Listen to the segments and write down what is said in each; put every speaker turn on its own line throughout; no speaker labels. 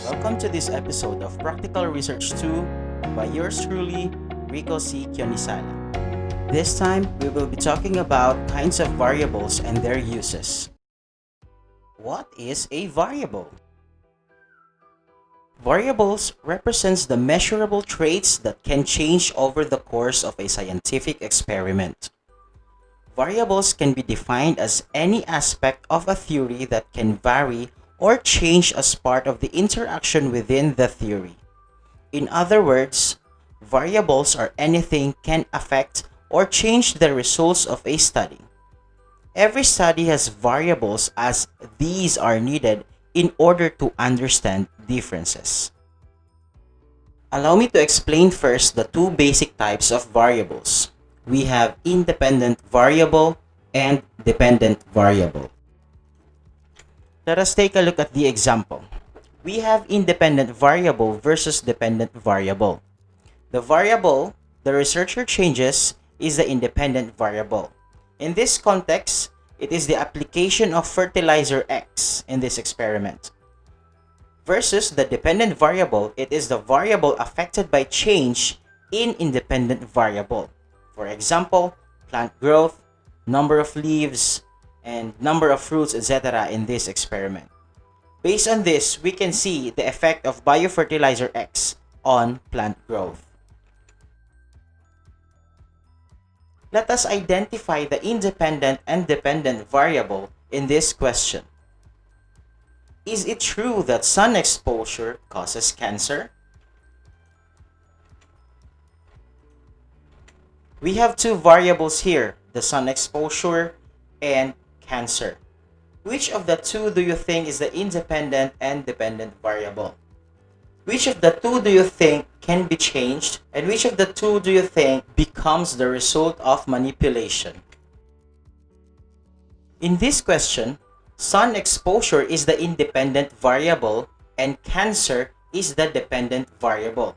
Welcome to this episode of Practical Research 2 by yours truly, Rico C. Kionisala. This time, we will be talking about kinds of variables and their uses. What is a variable? Variables represents the measurable traits that can change over the course of a scientific experiment. Variables can be defined as any aspect of a theory that can vary or change as part of the interaction within the theory. In other words, variables are anything can affect or change the results of a study. Every study has variables as these are needed in order to understand differences. Allow me to explain first the two basic types of variables. We have independent variable and dependent variable. Let us take a look at the example. We have independent variable versus dependent variable. The variable the researcher changes is the independent variable. In this context, it is the application of fertilizer X in this experiment. Versus the dependent variable, it is the variable affected by change in independent variable. For example, plant growth, number of leaves, and number of fruits, etc. in this experiment. Based on this, we can see the effect of biofertilizer X on plant growth. Let us identify the independent and dependent variable in this question. Is it true that sun exposure causes cancer? We have two variables here, the sun exposure and cancer. Which of the two do you think is the independent and dependent variable? Which of the two do you think can be changed, and which of the two do you think becomes the result of manipulation? In this question, sun exposure is the independent variable and cancer is the dependent variable.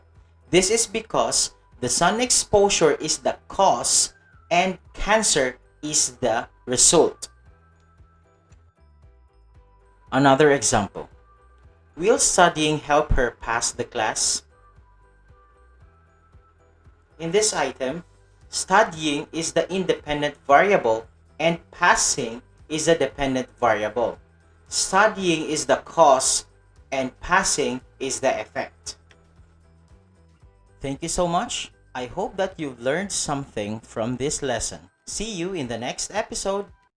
This is because the sun exposure is the cause and cancer is the result. Another example. Will studying help her pass the class? In this item, studying is the independent variable and passing is the dependent variable. Studying is the cause and passing is the effect. Thank you so much. I hope that you've learned something from this lesson. See you in the next episode.